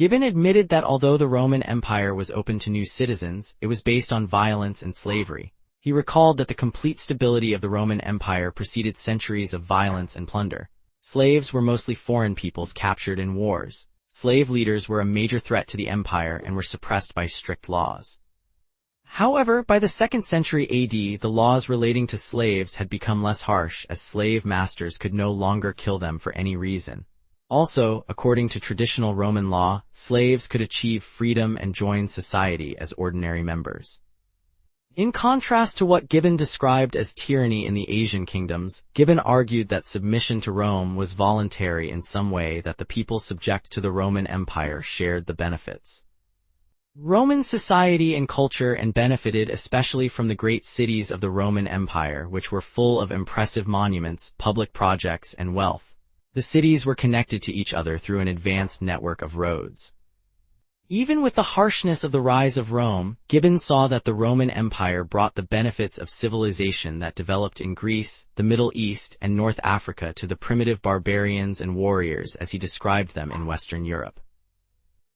Gibbon admitted that although the Roman Empire was open to new citizens, it was based on violence and slavery. He recalled that the complete stability of the Roman Empire preceded centuries of violence and plunder. Slaves were mostly foreign peoples captured in wars. Slave leaders were a major threat to the empire and were suppressed by strict laws. However, by the 2nd century AD, the laws relating to slaves had become less harsh as slave masters could no longer kill them for any reason. Also, according to traditional Roman law, slaves could achieve freedom and join society as ordinary members. In contrast to what Gibbon described as tyranny in the Asian kingdoms, Gibbon argued that submission to Rome was voluntary in some way, that the people subject to the Roman Empire shared the benefits. Roman society and culture benefited especially from the great cities of the Roman Empire, which were full of impressive monuments, public projects, and wealth. The cities were connected to each other through an advanced network of roads. Even with the harshness of the rise of Rome, Gibbon saw that the Roman Empire brought the benefits of civilization that developed in Greece, the Middle East, and North Africa to the primitive barbarians and warriors as he described them in Western Europe.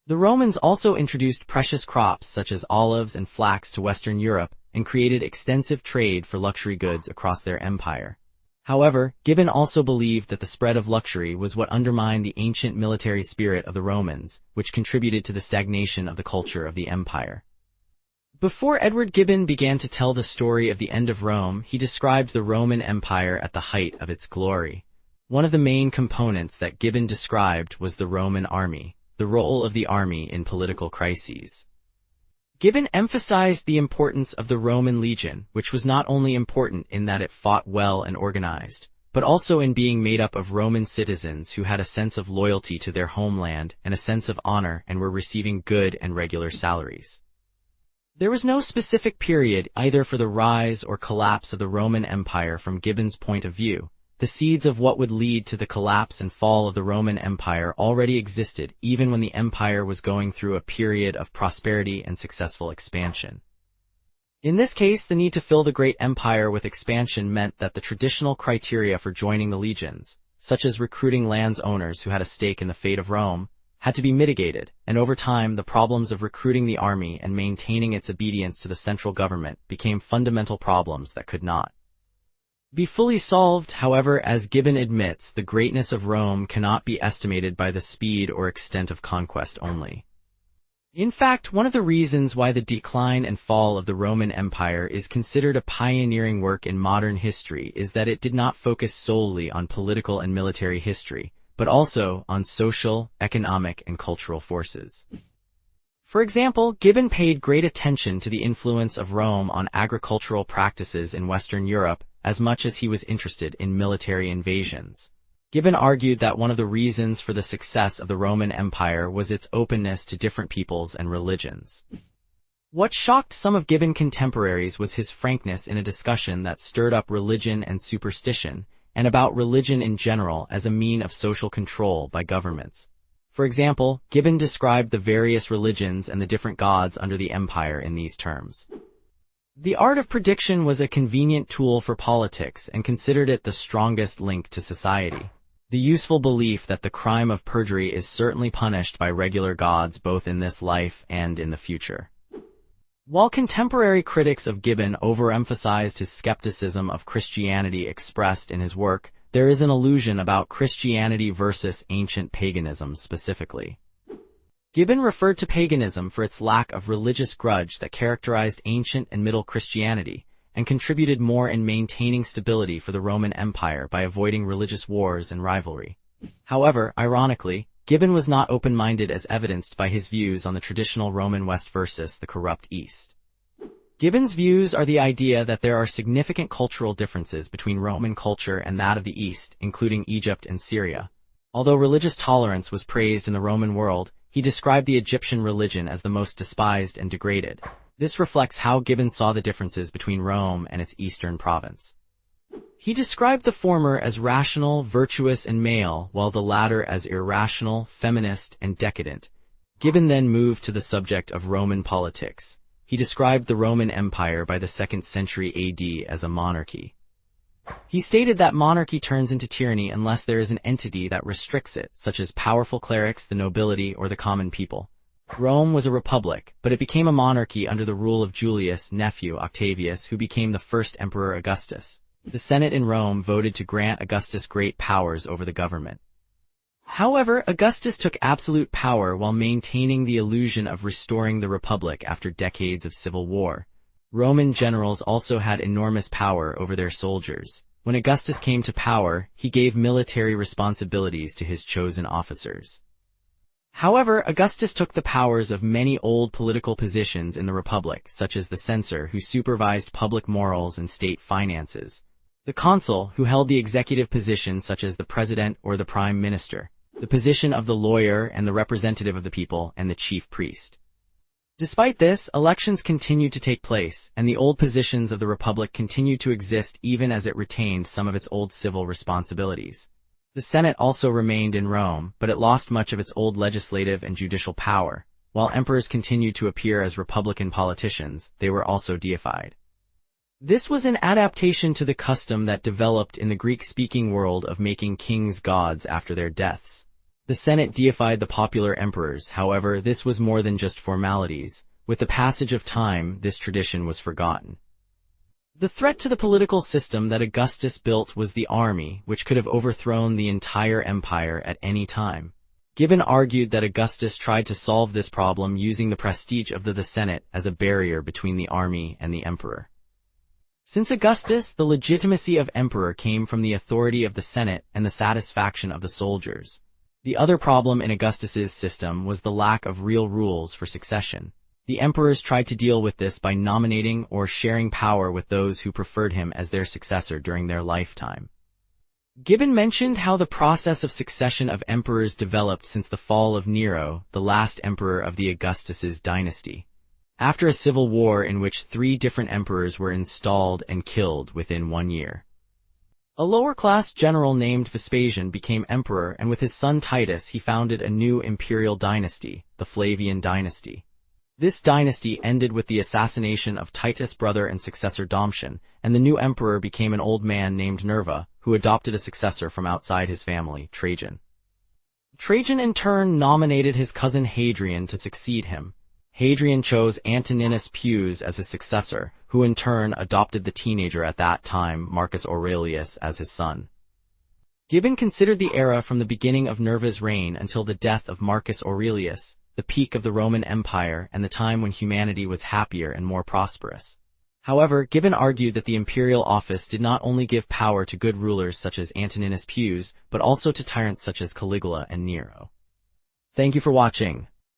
The Romans also introduced precious crops such as olives and flax to Western Europe and created extensive trade for luxury goods across their empire. However, Gibbon also believed that the spread of luxury was what undermined the ancient military spirit of the Romans, which contributed to the stagnation of the culture of the empire. Before Edward Gibbon began to tell the story of the end of Rome, he described the Roman Empire at the height of its glory. One of the main components that Gibbon described was the Roman army, the role of the army in political crises. Gibbon emphasized the importance of the Roman legion, which was not only important in that it fought well and organized, but also in being made up of Roman citizens who had a sense of loyalty to their homeland and a sense of honor and were receiving good and regular salaries. There was no specific period either for the rise or collapse of the Roman Empire from Gibbon's point of view. The seeds of what would lead to the collapse and fall of the Roman Empire already existed even when the empire was going through a period of prosperity and successful expansion. In this case, the need to fill the great empire with expansion meant that the traditional criteria for joining the legions, such as recruiting landowners who had a stake in the fate of Rome, had to be mitigated, and over time the problems of recruiting the army and maintaining its obedience to the central government became fundamental problems that could not be fully solved. However, as Gibbon admits, the greatness of Rome cannot be estimated by the speed or extent of conquest only. In fact, one of the reasons why the decline and fall of the Roman Empire is considered a pioneering work in modern history is that it did not focus solely on political and military history, but also on social, economic, and cultural forces. For example, Gibbon paid great attention to the influence of Rome on agricultural practices in Western Europe, as much as he was interested in military invasions. Gibbon argued that one of the reasons for the success of the Roman Empire was its openness to different peoples and religions. What shocked some of Gibbon's contemporaries was his frankness in a discussion that stirred up religion and superstition, and about religion in general as a mean of social control by governments. For example, Gibbon described the various religions and the different gods under the empire in these terms. The art of prediction was a convenient tool for politics and considered it the strongest link to society. The useful belief that the crime of perjury is certainly punished by regular gods both in this life and in the future. While contemporary critics of Gibbon overemphasized his skepticism of Christianity expressed in his work, there is an illusion about Christianity versus ancient paganism specifically. Gibbon referred to paganism for its lack of religious grudge that characterized ancient and Middle Christianity, and contributed more in maintaining stability for the Roman Empire by avoiding religious wars and rivalry. However, ironically, Gibbon was not open-minded as evidenced by his views on the traditional Roman West versus the corrupt East. Gibbon's views are the idea that there are significant cultural differences between Roman culture and that of the East, including Egypt and Syria. Although religious tolerance was praised in the Roman world, he described the Egyptian religion as the most despised and degraded. This reflects how Gibbon saw the differences between Rome and its eastern province. He described the former as rational, virtuous, and male, while the latter as irrational, feminist, and decadent. Gibbon then moved to the subject of Roman politics. He described the Roman Empire by the 2nd century AD as a monarchy. He stated that monarchy turns into tyranny unless there is an entity that restricts it, such as powerful clerics, the nobility, or the common people. Rome was a republic, but it became a monarchy under the rule of Julius' nephew Octavius, who became the first emperor Augustus. The Senate in Rome voted to grant Augustus great powers over the government. However, Augustus took absolute power while maintaining the illusion of restoring the republic after decades of civil war. Roman generals also had enormous power over their soldiers. When Augustus came to power, he gave military responsibilities to his chosen officers. However, Augustus took the powers of many old political positions in the republic, such as the censor, who supervised public morals and state finances, the consul, who held the executive positions such as the president or the prime minister, the position of the lawyer and the representative of the people, and the chief priest. Despite this, elections continued to take place, and the old positions of the republic continued to exist even as it retained some of its old civil responsibilities. The Senate also remained in Rome, but it lost much of its old legislative and judicial power. While emperors continued to appear as republican politicians, they were also deified. This was an adaptation to the custom that developed in the Greek-speaking world of making kings gods after their deaths. The Senate deified the popular emperors. However, this was more than just formalities. With the passage of time, this tradition was forgotten. The threat to the political system that Augustus built was the army, which could have overthrown the entire empire at any time. Gibbon argued that Augustus tried to solve this problem using the prestige of the Senate as a barrier between the army and the emperor. Since Augustus, the legitimacy of emperor came from the authority of the Senate and the satisfaction of the soldiers. The other problem in Augustus's system was the lack of real rules for succession. The emperors tried to deal with this by nominating or sharing power with those who preferred him as their successor during their lifetime. Gibbon mentioned how the process of succession of emperors developed since the fall of Nero, the last emperor of the Augustus's dynasty. After a civil war in which 3 different emperors were installed and killed within 1 year. A lower-class general named Vespasian became emperor, and with his son Titus he founded a new imperial dynasty, the Flavian dynasty. This dynasty ended with the assassination of Titus' brother and successor Domitian, and the new emperor became an old man named Nerva, who adopted a successor from outside his family, Trajan. Trajan in turn nominated his cousin Hadrian to succeed him. Hadrian chose Antoninus Pius as his successor, who in turn adopted the teenager at that time, Marcus Aurelius, as his son. Gibbon considered the era from the beginning of Nerva's reign until the death of Marcus Aurelius, the peak of the Roman Empire and the time when humanity was happier and more prosperous. However, Gibbon argued that the imperial office did not only give power to good rulers such as Antoninus Pius, but also to tyrants such as Caligula and Nero. Thank you for watching.